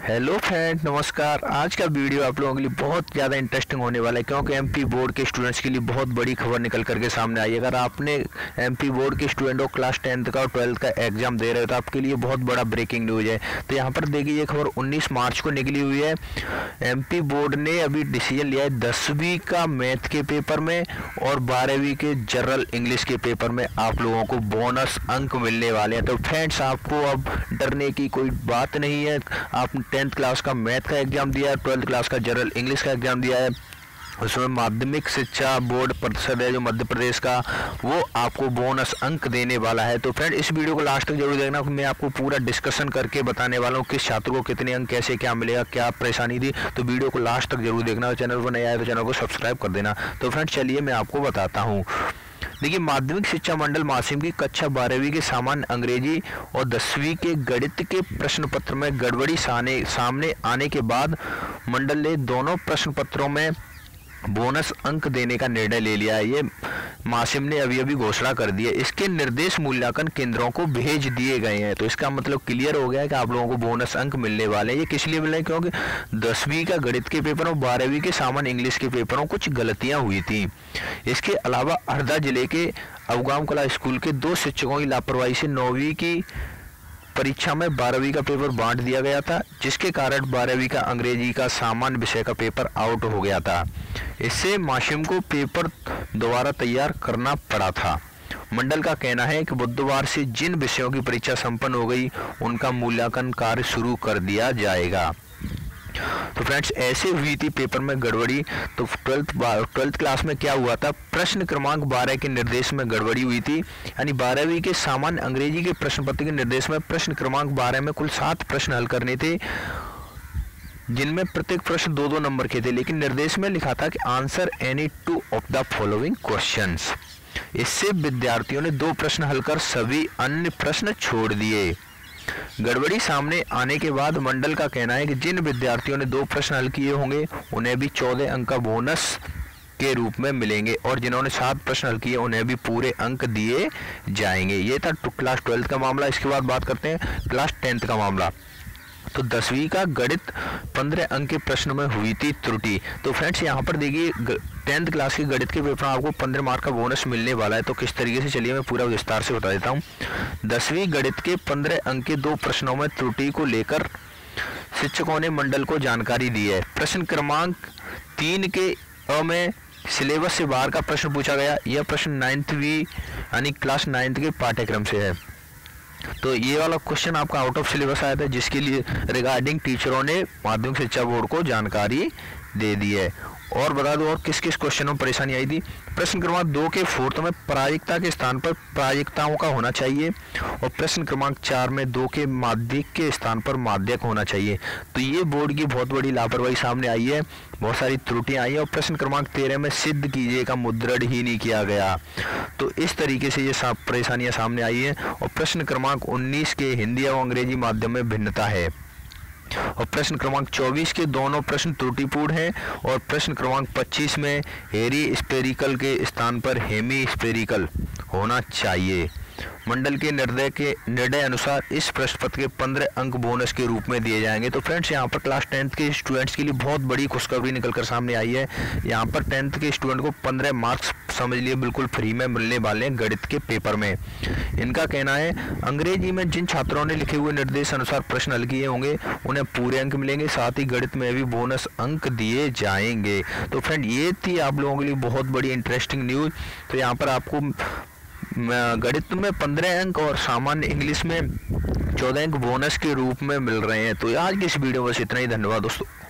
Hello friend, नमस्कार। आज का वीडियो आप लोगों के लिए बहुत ज़्यादा इंटरेस्टिंग होने वाला है, क्योंकि एमपी बोर्ड के स्टूडेंट्स के लिए बहुत बड़ी खबर निकल करके सामने आई है। अगर आपने एमपी बोर्ड के स्टूडेंट हो, क्लास 10th का और 12th का एग्जाम दे रहे हो, तो आपके लिए बहुत बड़ा ब्रेकिंग न्यूज़ है। तो यहाँ पर देखिए, ये खबर 19 मार्च को निकली हुई है। एमपी बोर्ड ने अभी डिसीजन लिया है 10वीं का मैथ के पेपर में और 12वीं के जनरल इंग्लिश के पेपर में आप लोगों को बोनस अंक मिलने वाले हैं। तो फ्रेंड्स, आपको अब डरने की कोई बात नहीं है। आप 10th क्लास का मैथ का एग्जाम दिया है, 12th क्लास का जनरल इंग्लिश का एग्जाम दिया है, उसमें माध्यमिक शिक्षा बोर्ड परिषद है जो मध्य प्रदेश का, वो आपको बोनस अंक देने वाला है। तो फ्रेंड, इस वीडियो को लास्ट तक जरूर देखना। मैं आपको पूरा डिस्कशन करके बताने वाला हूँ किस छात्र को कितने अंक, कैसे क्या मिलेगा, क्या परेशानी थी। तो वीडियो को लास्ट तक जरूर देखना और चैनल पर नया है तो चैनल को सब्सक्राइब कर देना। तो फ्रेंड, चलिए मैं आपको बताता हूँ। देखिए, माध्यमिक शिक्षा मंडल मासिम की कक्षा 12वीं के सामान्य अंग्रेजी और 10वीं के गणित के प्रश्न पत्र में गड़बड़ी सामने आने के बाद मंडल ने दोनों प्रश्न पत्रों में बोनस अंक देने का निर्णय ले लिया है। ये मासिम ने अभी घोषणा कर दी है। इसके निर्देश मूल्यांकन केंद्रों को भेज दिए गए हैं। तो इसका मतलब क्लियर हो गया है कि आप लोगों को बोनस अंक मिलने वाले हैं। ये किस लिए मिल रहे हैं? क्योंकि 10वीं का गणित के पेपर और 12वीं के सामान्य इंग्लिश के पेपरों कुछ गलतियां हुई थी। इसके अलावा हरदा जिले के अवगाम कला स्कूल के 2 शिक्षकों की लापरवाही से 9वीं की परीक्षा में 12वीं का पेपर बांट दिया गया था, जिसके कारण 12वीं का अंग्रेजी का सामान्य विषय का पेपर आउट हो गया था। इससे मासिम को पेपर दोबारा तैयार करना पड़ा था। मंडल का कहना है कि बुधवार से जिन विषयों की परीक्षा संपन्न हो गई, उनका मूल्यांकन कार्य शुरू कर दिया जाएगा। तो फ्रेंड्स, ऐसे हुई थी पेपर में गड़बड़ी। तो 12th क्लास में क्या हुआ था? प्रश्न क्रमांक 12 के निर्देश में गड़बड़ी हुई थी। यानी 12वीं के सामान्य अंग्रेजी के प्रश्न पत्र के निर्देश में प्रश्न क्रमांक 12 में कुल 7 प्रश्न हल करने थे, जिनमें प्रत्येक प्रश्न 2-2 नंबर के थे। लेकिन निर्देश में लिखा था कि answer any 2 of the following questions. इससे विद्यार्थियों ने 2 प्रश्न हल कर सभी अन्य प्रश्न छोड़ दिए। गड़बड़ी सामने आने के बाद मंडल का कहना है कि जिन विद्यार्थियों ने 2 प्रश्न हल किए होंगे, उन्हें भी 14 अंक का बोनस के रूप में मिलेंगे, और जिन्होंने 7 प्रश्न हल किए, उन्हें भी पूरे अंक दिए जाएंगे। ये था क्लास 12th का मामला। इसके बाद बात करते हैं क्लास 10th का मामला। तो 10वीं का गणित 15 अंक के प्रश्न में हुई थी त्रुटि। तो फ्रेंड्स, यहाँ पर देखिए, 10th क्लास के गणित के पेपर में आपको 15 मार्क का बोनस मिलने वाला है। तो किस तरीके से, चलिए मैं पूरा विस्तार से बता देता हूँ। 10वीं गणित के 15 अंक के 2 प्रश्नों में त्रुटि को लेकर शिक्षकों ने मंडल को जानकारी दी है। प्रश्न क्रमांक 3 के अ में सिलेबस से बाहर का प्रश्न पूछा गया। यह प्रश्न 9वीं यानी क्लास 9th के पाठ्यक्रम से है। तो ये वाला क्वेश्चन आपका आउट ऑफ सिलेबस आया था, जिसके लिए रिगार्डिंग टीचरों ने माध्यमिक शिक्षा बोर्ड को जानकारी दे दी है। और बता दो और किस किस क्वेश्चनों में परेशानी आई थी। प्रश्न क्रमांक 2 के 4th में प्रायिकता के स्थान पर प्रायिकताओं का होना चाहिए, और प्रश्न क्रमांक 4 में 2 के माध्यक के स्थान पर माध्यक होना चाहिए। तो ये बोर्ड की बहुत बड़ी लापरवाही सामने आई है, बहुत सारी त्रुटियां आई है। और प्रश्न क्रमांक 13 में सिद्ध कीजिए का मुद्रण ही नहीं किया गया। तो इस तरीके से ये परेशानियां सामने आई है। और प्रश्न क्रमांक 19 के हिंदी और अंग्रेजी माध्यम में भिन्नता है, और प्रश्न क्रमांक 24 के दोनों प्रश्न त्रुटिपूर्ण हैं, और प्रश्न क्रमांक 25 में हेरी स्पेरिकल के स्थान पर हेमी स्पेरिकल होना चाहिए। मंडल के निर्णय अनुसार इस प्रश्न पत्र के 15 अंक बोनस के रूप में दिए जाएंगे। तो फ्रेंड्स, यहाँ पर क्लास 10th के स्टूडेंट्स के लिए बहुत बड़ी खुशखबरी निकलकर सामने आई है। यहाँ पर 10th के स्टूडेंट को 15 मार्क्स समझ लिए बिल्कुल फ्री में मिलने वाले हैं गणित के पेपर में। इनका कहना है, अंग्रेजी में जिन छात्रों ने लिखे हुए निर्देश अनुसार प्रश्न हल किए होंगे, उन्हें पूरे अंक मिलेंगे। साथ ही गणित में भी बोनस अंक दिए जाएंगे। तो फ्रेंड, ये थी आप लोगों के लिए बहुत बड़ी इंटरेस्टिंग न्यूज़। तो यहाँ पर आपको गणित में 15 अंक और सामान्य इंग्लिश में 14 अंक बोनस के रूप में मिल रहे हैं। तो आज की इस वीडियो में बस इतना ही। धन्यवाद दोस्तों।